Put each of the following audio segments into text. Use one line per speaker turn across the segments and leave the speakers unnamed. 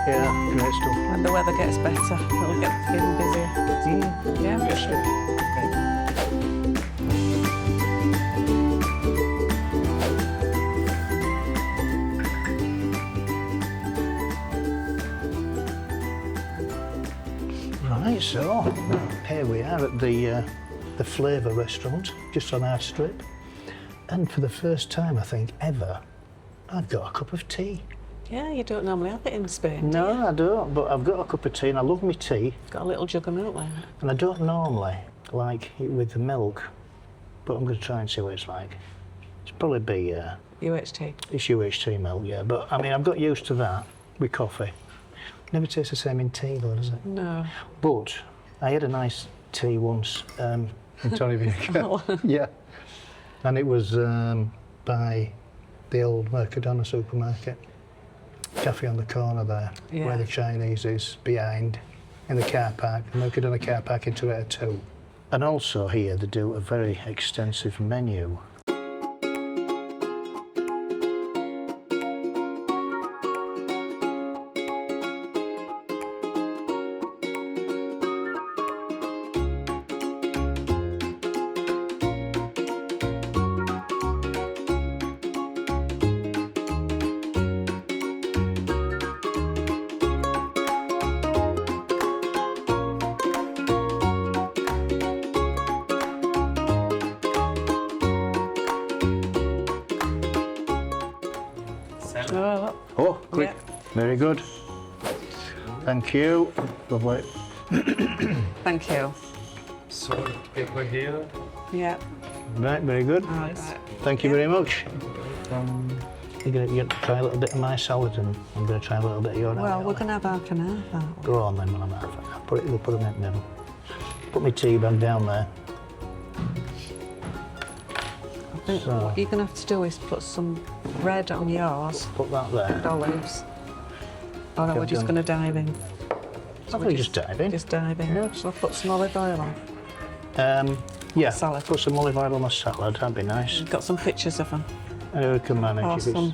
Yeah, great stuff.
When the weather gets better, it'll get even busier. Yeah.
Yes, Right, so here we are at the Flavour restaurant, just on our strip. And for the first time, I think, ever, I've got a cup of tea.
Yeah, you don't normally have it in Spain.
No, I don't, but I've got a cup of tea and I love my tea.
Got a little jug of milk there.
And I don't normally like it with the milk, but I'm going to try and see what it's like. It's probably be...
UHT.
It's UHT milk, yeah, but I mean, I've got used to that with coffee. Never tastes the same in tea though, does it?
No.
But I had a nice tea once in Torrevieja. Yeah. And it was by the old Mercadona supermarket. Cafe on the corner there,
Yeah.
where the Chinese is, behind, in the car park, the Mercadona car park in Torrevieja 2. And also here they do a very extensive menu. Oh, quick.
Yeah.
Very good. Thank you. Lovely.
Thank you.
Salt, pepper here.
Yeah.
Right, very good.
Right.
Thank you very much. You're going to try a little bit of my salad and I'm going to try a little bit of your
Well, we're
ravioli.
going to have half an hour. aren't we?
Go on then, when I'm half. We'll put them in the middle. Put my tea bag down there.
I think what you're going to have to do is put some bread on yours,
Put that there.
and olives. Oh no, we're just going to dive in.
I think just dive in.
Just dive in.
Yeah.
So I'll put some olive oil on.
Yeah,
Salad.
put some olive oil on the salad, that'd be nice.
Got some pictures of them.
I know we can manage
Or
if it's...
some.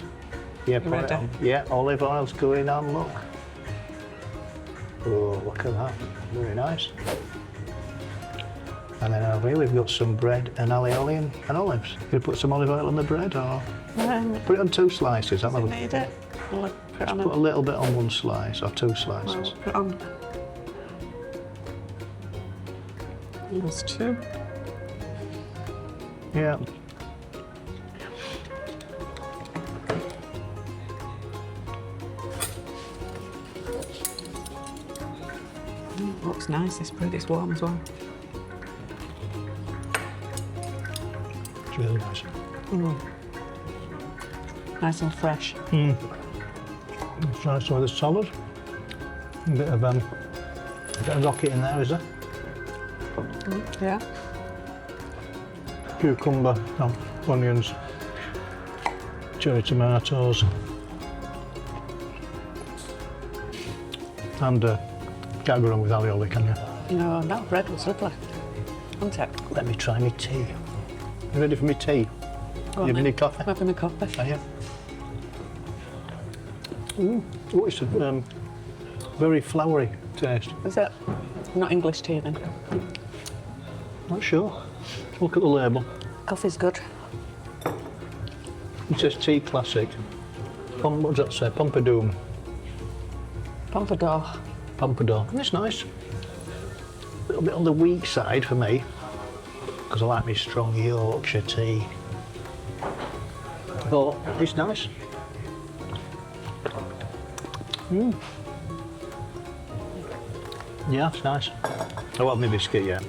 Yeah, put it
ready?
on. Yeah, olive oil's going on, look. Oh, look at that. Very nice. And then over here we've got some bread and aioli and olives. You put some olive oil on the bread or put it on 2 slices?
Does it need it? Well, put it on
Put a little bit on 1 slice or 2 slices.
Put it on. There's 2.
Yeah.
Looks nice, this bread is warm as well.
It's really nice.
Nice and fresh.
Let's try some of the salad. A bit of rocket in there, is there?
Yeah.
Cucumber, onions, cherry tomatoes, and can't go wrong with aioli, can you?
No, that bread was lovely. Wasn't it?
Let me try my tea. You ready for my tea?
Go on
You
then.
need coffee?
I'm having a coffee.
Are you? Oh, it's a very floury taste.
Is it? Not English tea then.
Not sure. Look at the label.
Coffee's good.
It says tea classic. What does that say? Pompadour.
Pompadour.
Pompadour. And it's nice. A little bit on the weak side for me, because I like my strong Yorkshire tea. But it's nice. Yeah, it's nice. I want my biscuit yet.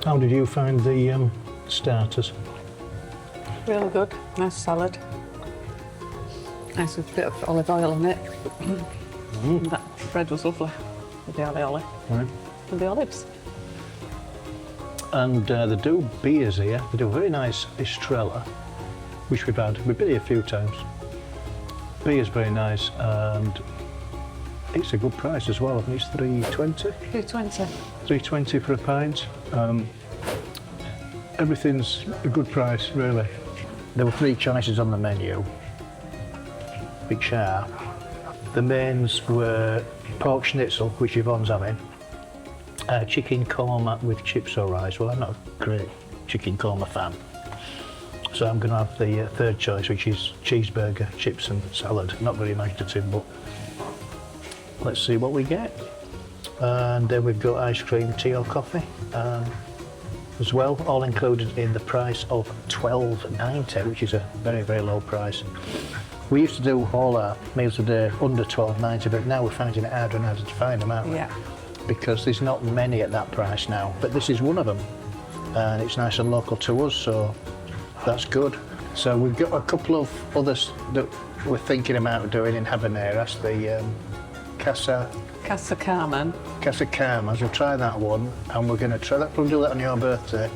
How did you find the starters?
Really good. Nice salad. Nice with a bit of olive oil on it. And that bread was lovely with the aioli
Right.
and the olives.
And they do beers here. They do a very nice Estrella, which we've had. We've been here a few times. Beer's very nice and it's a good price as well. I think it's $3.20.
$2.20.
$3.20 for a pint. Everything's a good price, really. There were 3 choices on the menu. Big sharp, The mains were pork schnitzel, which Yvonne's having, chicken korma with chips or rice. Well, I'm not a great chicken korma fan, so I'm going to have the third choice, which is cheeseburger, chips and salad. Not very imaginative, but let's see what we get. And then we've got ice cream, tea or coffee as well, all included in the price of $12.90, which is a very, very low price. We used to do all our meals a day under $12.90, but now we're finding it harder and harder to find them, aren't we?
Yeah.
Because there's not many at that price now, but this is one of them, and it's nice and local to us, so that's good. So we've got a couple of others that we're thinking about doing in Habaneras, the Casa
Carmen.
Carmen. We'll try that one, and we're going to try that. We'll do that on your birthday.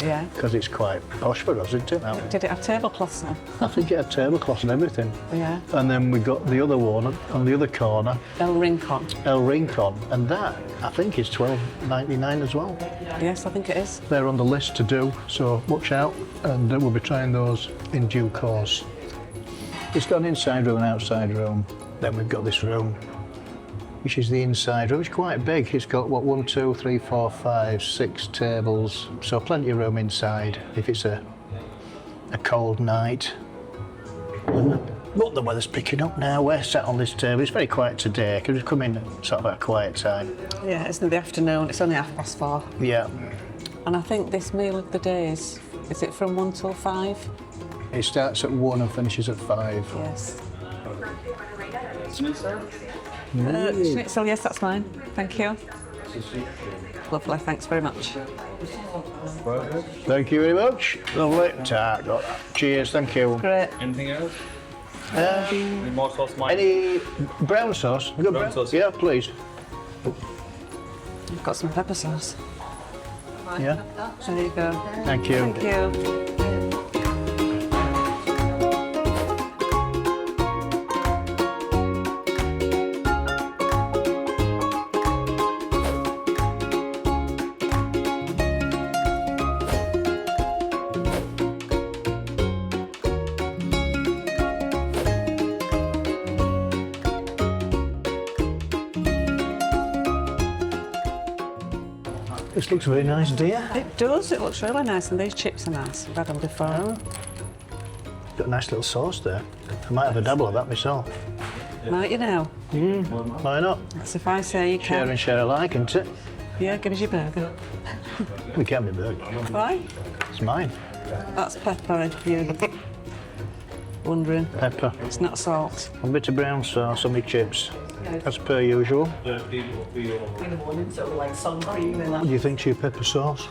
Yeah.
Because it's quite posh for us, isn't it? That one?
Did it have tablecloths then?
I think it had tablecloths and everything.
Yeah.
And then we got the other one on the other corner,
El Rincon.
El Rincon, and that I think is $12.99 as well.
Yes, I think it is.
They're on the list to do, so watch out, and we'll be trying those in due course. It's got an inside room and outside room. Then we've got this room, which is the inside room. It's quite big. It's got, what, 1, 2, 3, 4, 5, 6 tables, so plenty of room inside if it's a cold night. But the weather's picking up now. We're sat on this table. It's very quiet today because we've come in sort of at a quiet time.
Yeah, it's in the afternoon. It's only 4:30.
Yeah.
And I think this meal of the day is it from 1 till 5?
It starts at 1 and finishes at 5.
Yes. Schnitzel, yes, that's mine. Thank you. Lovely, thanks very much.
Thank you very much. Lovely. Ta, got that. Cheers, thank you.
Great.
Anything else?
Any
more sauce, Mike?
Any brown sauce? You got
Brown sauce.
Yeah, please.
I've got some pepper sauce.
Yeah.
There you go.
Thank you.
Thank you.
This looks very nice, dear.
It does, it looks really nice, and these chips are nice. I've had them before.
Got a nice little sauce there. I might have a double of that myself.
Might you now?
Why not?
That's if I say you
Share
can.
and share alike, isn't it?
Yeah, give us your burger.
We can't be burger.
Why?
It's mine.
That's pepper, if you're wondering.
Pepper.
It's not salt.
A bit of brown sauce on my chips. As per usual.
Sort of like sun cream and
What do you think to your pepper sauce?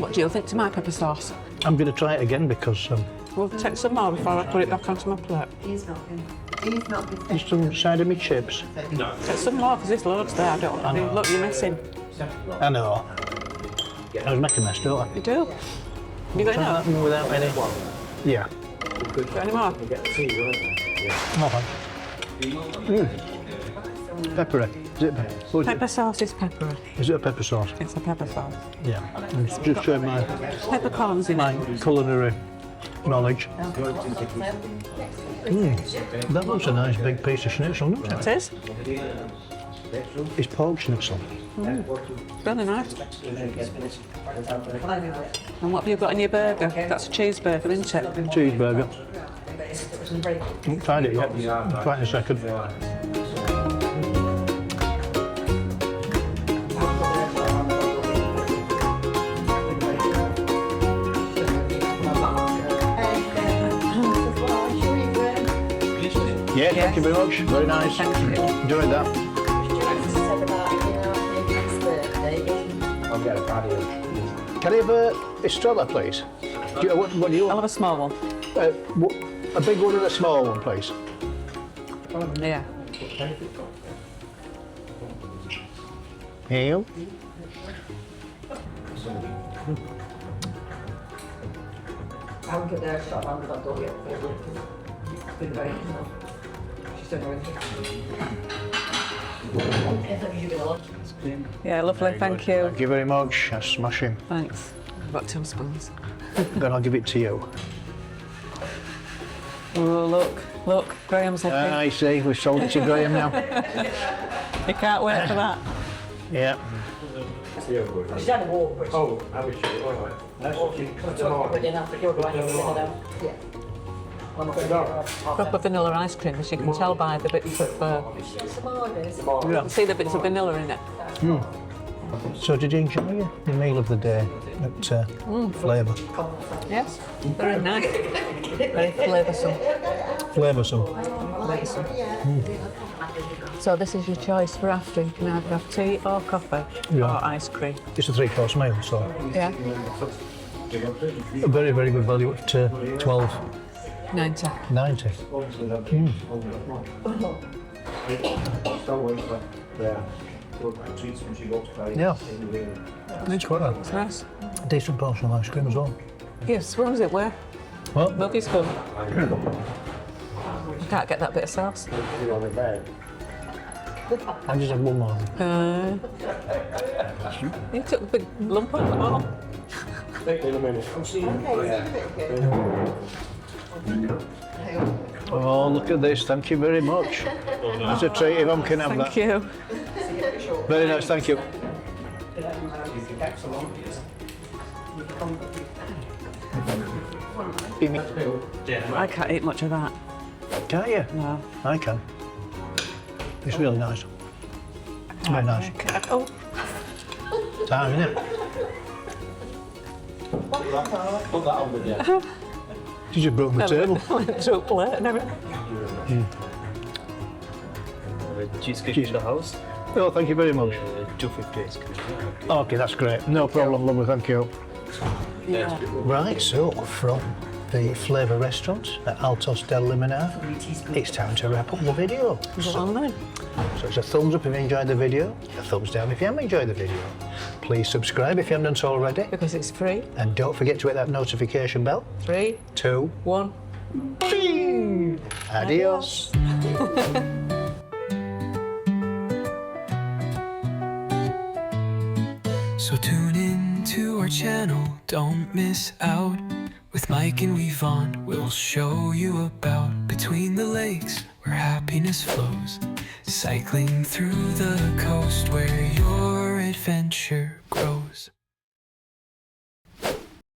What do you think to my pepper sauce?
I'm going to try it again because
We'll take some more before I put it back onto my plate.
just some side of my chips.
Take some more, because there's loads there. I don't
I know.
Look, you're missing.
I know. I was making a mess, don't I?
You do? You got
Try
enough?
that one without any. Yeah.
Got any more?
No, Peppery. Is it pepper? What is
Pepper sauce is peppery.
it? Is it a pepper sauce?
It's a pepper sauce.
Yeah. I'm just showing my
Peppercorns in
my
it.
culinary knowledge. That looks a nice big piece of schnitzel, doesn't it?
It is.
It's pork schnitzel.
Really nice. And what have you got in your burger? That's a cheeseburger, isn't it?
Cheeseburger. Haven't tried it yet. Quite in a second. Yeah, thank you very much. Very nice.
Thank you.
Enjoyed that. Can I have a Estrella, please? What do you
I'll
want?
have a small one.
A big one and a small one, please.
Yeah.
Here you go.
Yeah, lovely, thank you.
Thank you very much. That's smashing.
Thanks. I've got 2 spoons.
Then I'll give it to you.
Oh, look. Look, Graham's happy.
I see, we've sold it to Graham now.
You can't wait for that.
Yeah.
She's had a walk, but
Oh, I was sure. All right. Nice looking.
Proper vanilla ice cream, as you can tell by the bits of...
Yeah.
see the bits of vanilla in it.
So did you enjoy your meal of the day at Flavour?
Yes, very nice. Very flavoursome.
Flavoursome.
So this is your choice for after. You can either have tea or coffee or ice cream.
It's a 3-course meal, so
Yeah,
a very, very good value at
£90.
$12.90. Yeah, it's quite a
It's nice.
decent portion of ice cream as well.
Yes, what was it? Where?
Well,
Love your spoon. Can't get that bit of sauce.
I just have one more.
You took a big lump off the bottom.
Oh, look at this, thank you very much. It's a treat, Yvonne can have
Thank
that.
you.
Very nice, thank you.
I can't eat much of that.
Can't you?
No.
I can. It's really nice. Very nice.
Oh,
Time, isn't it?
Put that on with you.
You just broke my table.
went to a plate and everything.
Cheesecake in the house.
Oh, thank you very much.
250 ice cream.
Okay, that's great. No problem, lovely, thank you.
Yeah.
Right, so from the Flavour restaurant at Altos del Limonar, it's time to wrap up the video.
Go on then.
So it's a thumbs up if you enjoyed the video, a thumbs down if you haven't enjoyed the video. Please subscribe if you haven't done so already,
Because it's free.
and don't forget to hit that notification bell.
3,
2,
1.
adios.
So tune in to our channel, don't miss out. With Mike and Yvonne, we'll show you about between the lakes where happiness flows, cycling through the coast where your adventure grows.